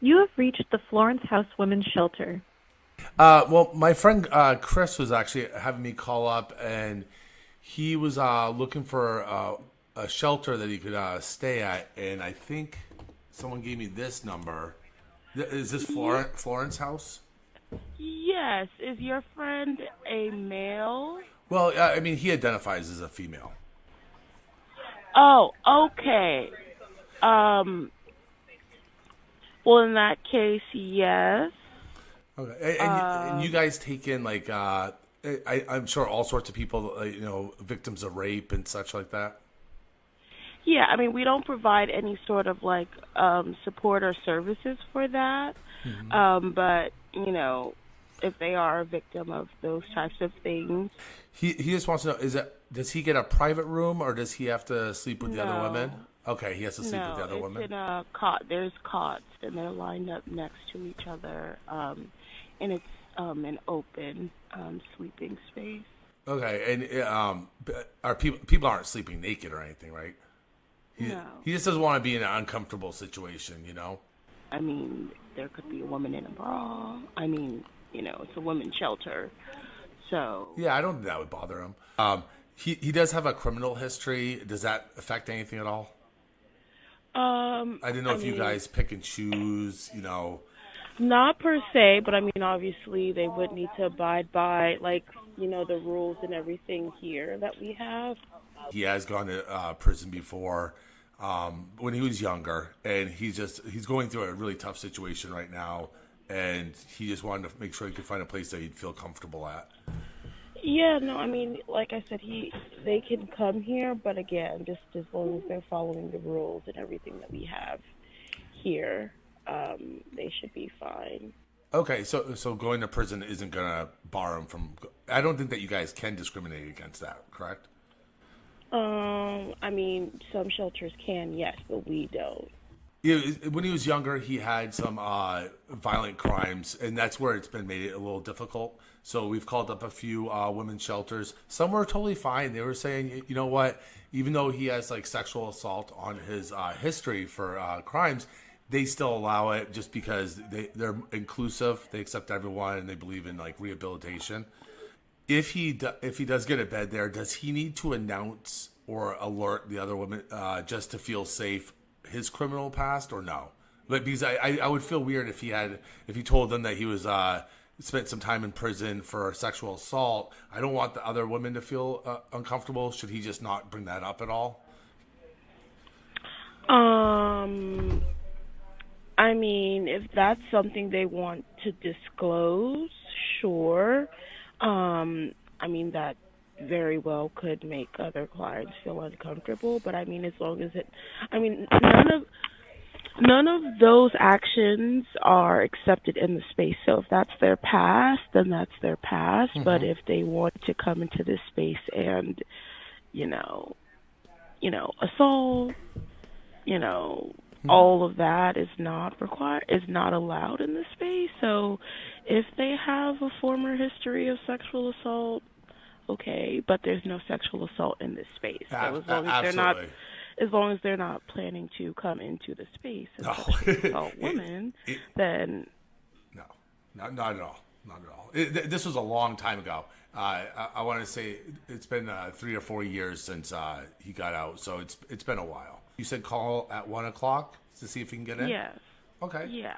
You have reached the Florence House Women's Shelter. Well, my friend Chris was actually having me call up, and he was looking for a shelter that he could stay at, and I think someone gave me this number. Is this Ye- Florence House? yes. Is your friend a male? Well, I mean, he identifies as a female. Oh, okay. Um, well, in that case, yes. Okay, and you Um, guys take in like I'm sure all sorts of people, victims of rape and such like that. yeah, I mean, we don't provide any sort of like support or services for that. But, if they are a victim of those types of things, He just wants to know: does he get a private room or does he have to sleep with the other women? no. Okay, he has to sleep with the No, other it's women. in a cot. There's cots, and they're lined up next to each other, and it's an open sleeping space. Okay, and are people aren't sleeping naked or anything, right? No, He just doesn't want to be in an uncomfortable situation, I mean there could be a woman in a bra. I mean, it's a women's shelter, so Yeah, I don't think that would bother him. He does have a criminal history. Does that affect anything at all? I didn't know I if you mean guys pick and choose. not per se, but I mean obviously they would need to abide by like the rules and everything here that we have. He has gone to prison before when he was younger, and he's going through a really tough situation right now, and he just wanted to make sure he could find a place that he'd feel comfortable at. Yeah, no, I mean, like I said, they can come here, but again, just as long as they're following the rules and everything that we have here, they should be fine. Okay, so going to prison isn't gonna bar him from. I don't think that you guys can discriminate against that, correct? I mean, some shelters can, yes, but we don't. Yeah, when he was younger, he had some violent crimes, and that's where it's been made it a little difficult. So we've called up a few women's shelters. Some were totally fine. They were saying, you know what, even though he has like sexual assault on his history for crimes, they still allow it just because they're inclusive. They accept everyone, and they believe in like rehabilitation. If he does get a bed there, does he need to announce or alert the other women just to feel safe his criminal past or no? But because I would feel weird if he told them that he was spent some time in prison for sexual assault. I don't want the other women to feel uncomfortable. Should he just not bring that up at all? Um, I mean, if that's something they want to disclose, sure. I mean, that very well could make other clients feel uncomfortable, but I mean, as long as I mean, none of those actions are accepted in the space. So if that's their past, then that's their past. But if they want to come into this space and, you know, assault, you know, all of that is not allowed in this space. So if they have a former history of sexual assault, okay, but there's no sexual assault in this space. So Absolutely. as long as they're not planning to come into the space and No. sexually assault it, women, it, then no, not at all. Not at all. This was a long time ago. I want to say it's been 3 or 4 years since he got out, so it's been a while. You said call at 1 o'clock to see if he can get in. yes, Okay. yeah.